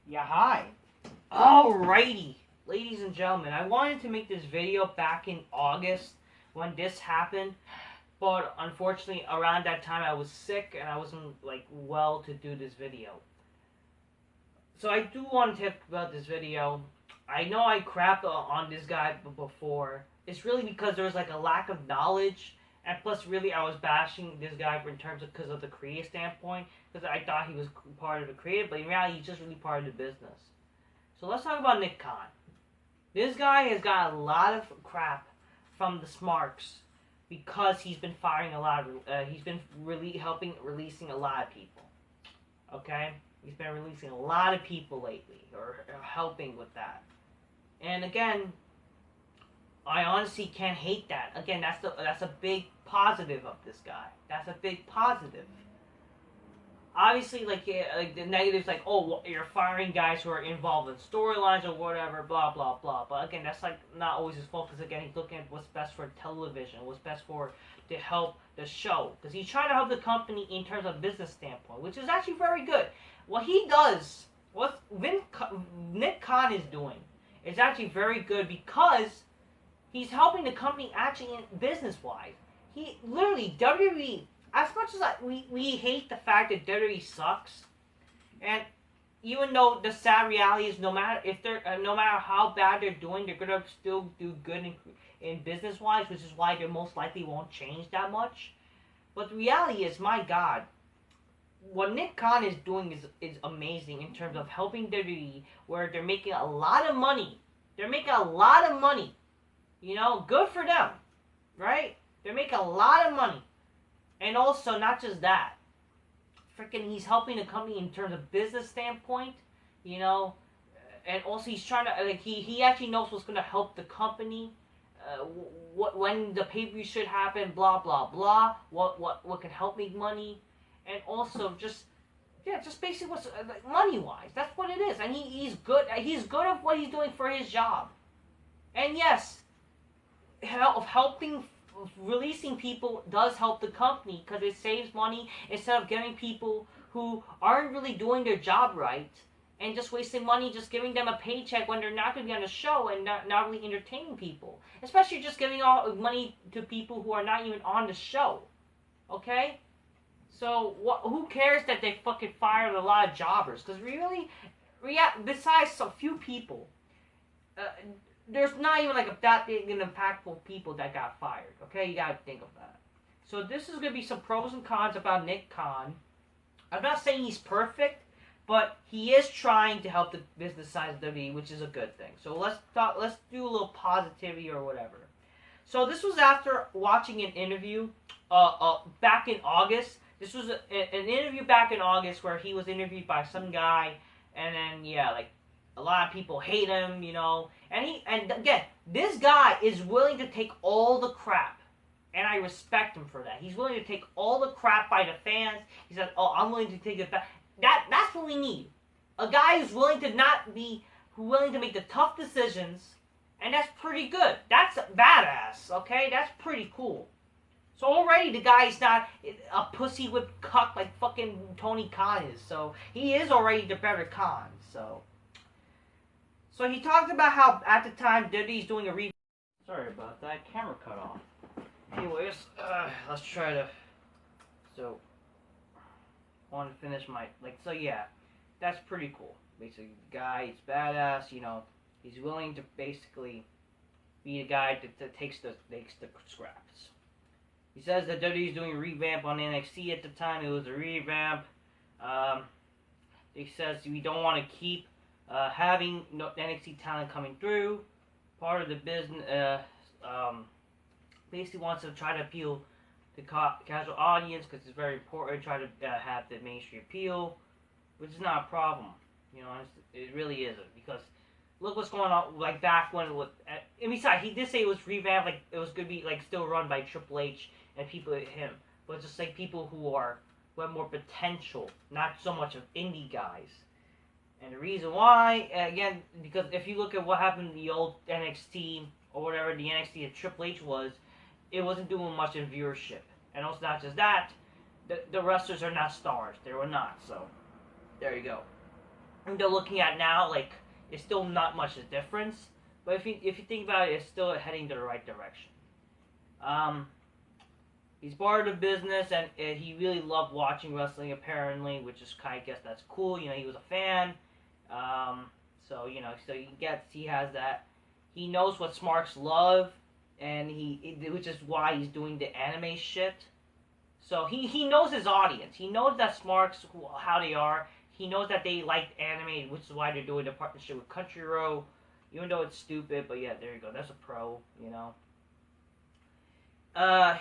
Yeah, hi. Alrighty, ladies and gentlemen, I wanted to make this video back in August when this happened, but unfortunately around that time I was sick and I wasn't like well to do this video. So I do want to talk about this video. I know I crapped on this guy before. It's really because there was like a lack of knowledge, and plus, really, I was bashing this guy in terms of because of the creative standpoint, because I thought he was part of the creative, but in reality, he's just really part of the business. So let's talk about Nick Khan. This guy has got a lot of crap from the Smarks because he's been firing a lot of. He's been really helping releasing a lot of people. Okay, he's been releasing a lot of people lately, or helping with that. And again, I honestly can't hate that. Again, that's a big positive of this guy. That's a big positive. Obviously, like the negatives, like, oh, well, you're firing guys who are involved in storylines or whatever, blah blah blah. But again, that's like not always his focus. Again, he's looking at what's best for television, what's best for to help the show, because he's trying to help the company in terms of business standpoint, which is actually very good. What he does, what Nick Khan is doing, is actually very good because he's helping the company actually in business wise. He literally WWE, as much as we hate the fact that WWE sucks, and even though the sad reality is no matter how bad they're doing, they're gonna still do good in business wise, which is why they most likely won't change that much. But the reality is, my God, what Nick Khan is doing is amazing in terms of helping WWE, where they're making a lot of money. They're making a lot of money. You know, good for them, right? They're making a lot of money. And also, not just that, freaking, he's helping the company in terms of business standpoint, you know, and also he's trying to, like, he actually knows what's going to help the company, when the pay-per-view should happen, blah, blah, blah, what can help make money, and also just, yeah, just basically what's, like, money-wise, that's what it is, and he's good at what he's doing for his job, and yes, helping releasing people does help the company because it saves money instead of getting people who aren't really doing their job right and just wasting money just giving them a paycheck when they're not going to be on the show and not really entertaining people, especially just giving all money to people who are not even on the show. Okay, so who cares that they fucking fired a lot of jobbers, because really, besides a few people, uh, there's not even like that big and impactful people that got fired. Okay, you gotta think of that. So this is gonna be some pros and cons about Nick Khan. I'm not saying he's perfect, but he is trying to help the business side of WWE, which is a good thing. So let's talk. Let's do a little positivity or whatever. So this was after watching an interview, back in August. This was an interview back in August where he was interviewed by some guy, and then yeah, like a lot of people hate him, you know. And again, this guy is willing to take all the crap, and I respect him for that. He's willing to take all the crap by the fans. He said, "Oh, I'm willing to take it back." That's what we need. A guy who's willing to not be, who's willing to make the tough decisions, and that's pretty good. That's badass. Okay, that's pretty cool. So already the guy's not a pussy whipped cuck like fucking Tony Khan is. So he is already the better Khan. So he talked about how at the time WWE's doing a revamp. Sorry about that, camera cut off. Anyways, let's try to. So, I want to finish my so yeah, that's pretty cool. Basically, the guy is badass. You know, he's willing to basically be the guy that takes the scraps. He says that WWE's doing a revamp on NXT at the time. It was a revamp. He says we don't want to keep having NXT talent coming through. Part of the business, basically wants to try to appeal to casual audience because it's very important to try to have the mainstream appeal, which is not a problem. You know, it really isn't, because look what's going on. Like back when, and besides, he did say it was revamped, like it was gonna be like still run by Triple H and people like him, but just like people who have more potential, not so much of indie guys. And the reason why, again, because if you look at what happened in the old NXT, or whatever the NXT that Triple H was, it wasn't doing much in viewership. And also not just that, the wrestlers are not stars. They were not, so there you go. they're looking at now, like, it's still not much of a difference. But if you think about it, it's still heading to the right direction. Um, he's part of the business, and he really loved watching wrestling, apparently, which is kind of, guess that's cool. You know, he was a fan. So you know, so he has that. He knows what Smarks love, and which is why he's doing the anime shit. So he knows his audience. He knows that Smarks, how they are. He knows that they like anime, which is why they're doing the partnership with Crunchyroll. Even though it's stupid, but yeah, there you go. That's a pro, you know.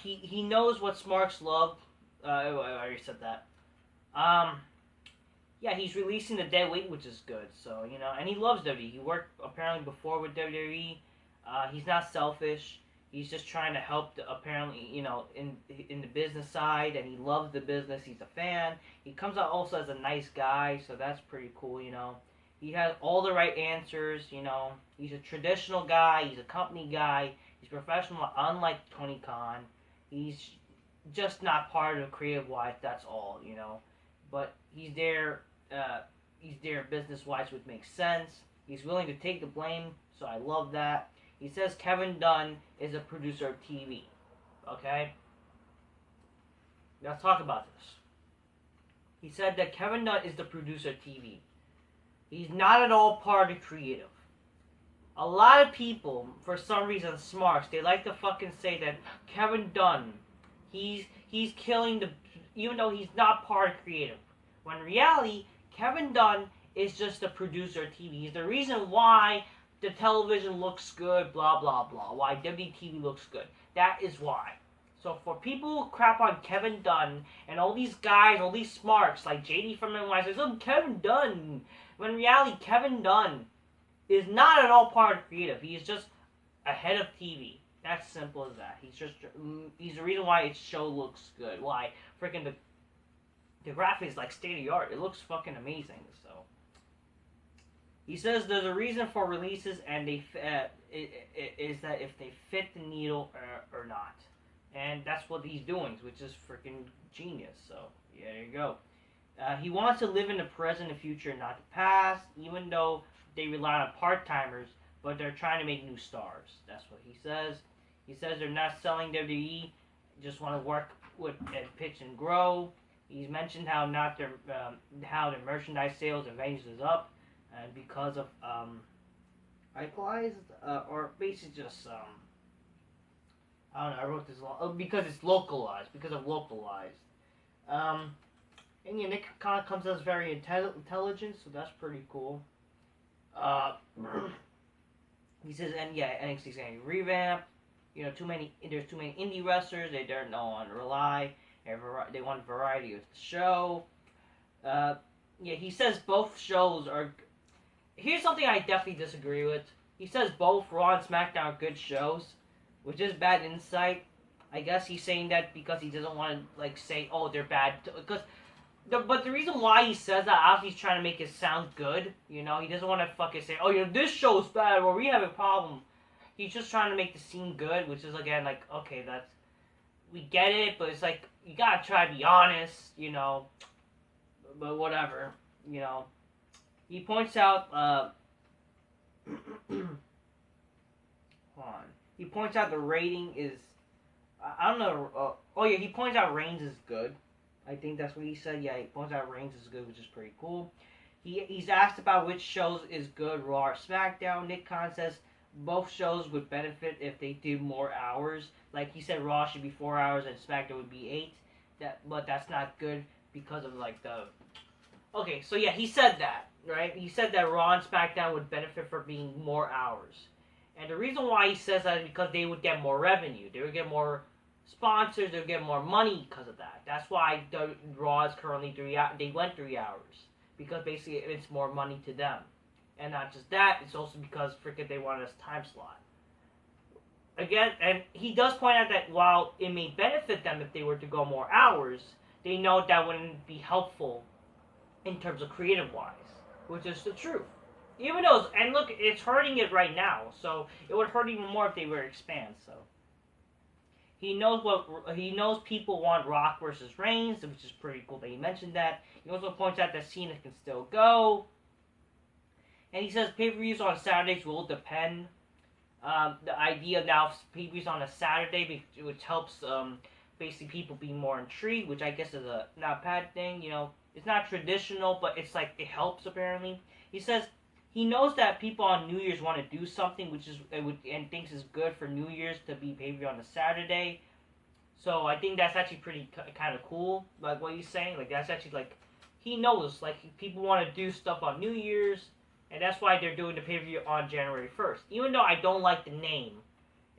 He knows what Smarks love. I already said that. Um, yeah, he's releasing the Dead Weight, which is good. So you know, and he loves WWE. He worked apparently before with WWE. He's not selfish. He's just trying to help, apparently, you know, in the business side, and he loves the business. He's a fan. He comes out also as a nice guy, so that's pretty cool, you know. He has all the right answers, you know. He's a traditional guy. He's a company guy. He's professional, unlike Tony Khan. He's just not part of creative wise. That's all, you know. But he's there. He's there business wise, which makes sense. He's willing to take the blame, so I love that. He says Kevin Dunn is a producer of TV. Okay? Let's talk about this. He said that Kevin Dunn is the producer of TV. He's not at all part of creative. A lot of people, for some reason, smarts, they like to fucking say that Kevin Dunn, he's killing the, even though he's not part of creative. When in reality, Kevin Dunn is just the producer of TV. He's the reason why the television looks good, blah, blah, blah. Why WTV looks good. That is why. So for people who crap on Kevin Dunn and all these guys, all these smarts, like JD from NY says, oh, Kevin Dunn. When in reality, Kevin Dunn is not at all part of creative. He is just ahead of TV. That's simple as that. He's the reason why its show looks good. Why freaking the graphics like state of the art. It looks fucking amazing. So he says there's a reason for releases, and is that if they fit the needle or not, and that's what he's doing, which is freaking genius. So yeah, there you go. He wants to live in the present and future, not the past, even though they rely on part-timers, but they're trying to make new stars. That's what he says. He says they're not selling WWE, just want to work with and pitch and grow. He's mentioned how their merchandise sales and venues is up, and because of or basically just I don't know. I wrote this because it's localized, because of localized. And yeah, Nick kind of comes as very intelligent, so that's pretty cool. He says, and yeah, NXT's getting revamped. You know, there's too many indie wrestlers. They don't know on to rely. They want variety of the show. Yeah, he says both shows are. Here's something I definitely disagree with. He says both Raw and SmackDown are good shows, which is bad insight. I guess he's saying that because he doesn't want to like say, oh, they're bad, but the reason why he says that, obviously he's trying to make it sound good, you know? He doesn't want to fucking say, oh, you know, this show's bad, or we have a problem. He's just trying to make the scene good, which is, again, like, okay, we get it, but it's like, you gotta try to be honest, you know? But whatever, you know? He points out, hold on. He points out the rating is, I don't know, oh yeah, he points out Reigns is good. I think that's what he said. Yeah, he points out Reigns is good, which is pretty cool. He's asked about which shows is good, Raw or SmackDown. Nick Khan says both shows would benefit if they did more hours. Like he said, Raw should be 4 hours and SmackDown would be 8. But that's not good because of like the. Okay, so yeah, he said that, right? He said that Raw and SmackDown would benefit for being more hours, and the reason why he says that is because they would get more revenue. They would get more sponsors, they'll get more money because of that. That's why the Raw is currently 3 hours. They went 3 hours because basically it's more money to them, and not just that. It's also because freaking they wanted a time slot. Again, and he does point out that while it may benefit them if they were to go more hours, they know that wouldn't be helpful in terms of creative wise, which is the truth. Even though, and look, it's hurting it right now, so it would hurt even more if they were to expand. So. He knows people want Rock versus Reigns, which is pretty cool that he mentioned that. He also points out that Cena can still go. And he says pay-per-views on Saturdays will depend. The idea now of pay-per-views on a Saturday, which helps basically people be more intrigued, which I guess is a not a bad thing. You know, it's not traditional, but it's like it helps apparently. He says he knows that people on New Year's want to do something, which is and thinks is good for New Year's to be pay-per-view on a Saturday. So I think that's actually pretty kind of cool. Like what he's saying, like that's actually like he knows like people want to do stuff on New Year's, and that's why they're doing the pay-per-view on January 1st. Even though I don't like the name,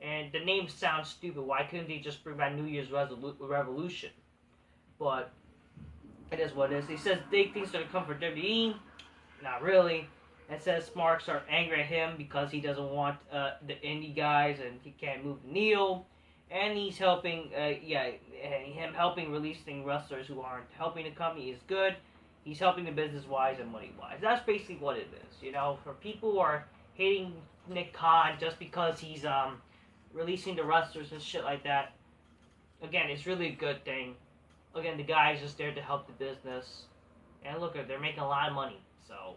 and the name sounds stupid. Why couldn't they just bring back New Year's Revolution? But it is what it is. He says big things are to come for WWE. Not really. And says Marks are angry at him because he doesn't want the indie guys and he can't move the needle. And he's helping, him helping releasing wrestlers who aren't helping the company is good. He's helping the business-wise and money-wise. That's basically what it is, you know. For people who are hating Nick Khan just because he's releasing the wrestlers and shit like that, again, it's really a good thing. Again, the guy's just there to help the business. And look, they're making a lot of money, so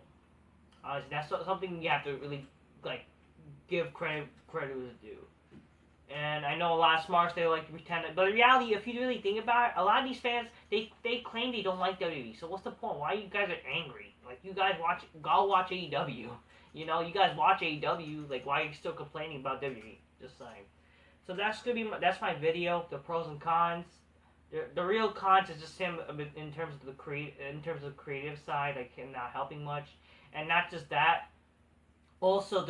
that's something you have to really like give credit was due. And I know a lot of smarts, they like to pretend that, but in reality, if you really think about it, a lot of these fans, they claim they don't like WWE. So what's the point? Why you guys are angry? Like, you guys go watch AEW. You know, you guys watch AEW. Like, why are you still complaining about WWE? Just saying. So that's that's my video. The pros and cons. The real cons is just him in terms of the creative side, like him not helping much, and not just that. Also,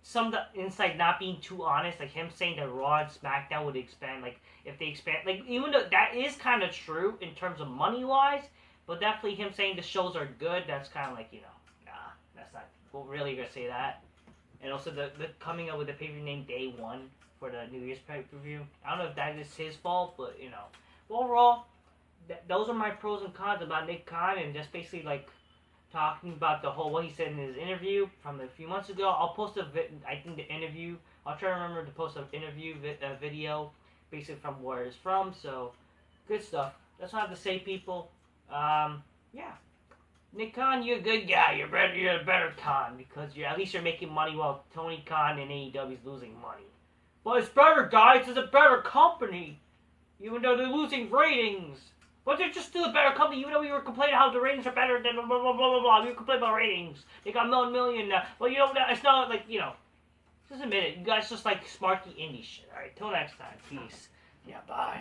some of the insight not being too honest, like him saying that Raw and SmackDown would expand, like if they expand, like even though that is kind of true in terms of money wise, but definitely him saying the shows are good, that's kind of like, you know, nah, that's not, well, really gonna say that. And also the coming up with a pay-per-view named Day One for the New Year's pay-per-view. I don't know if that is his fault, but you know, overall, those are my pros and cons about Nick Khan, and just basically like talking about the whole what he said in his interview from a few months ago. I'll post I think the interview. I'll try to remember to post an interview video, basically from where it's from. So, good stuff. That's what I have to say, people. Yeah, Nick Khan, you're a good guy. You're a better Khan because at least you're making money while Tony Khan and AEW is losing money. But it's better, guys. It's a better company, even though they're losing ratings. But they're just still a better company, even though we were complaining how the ratings are better than blah, blah, blah, blah, blah. We were complaining about ratings. They got million now. Well, you know, it's not like, you know, just admit it. You guys just like smart the indie shit. Alright, till next time. Peace. Yeah, bye.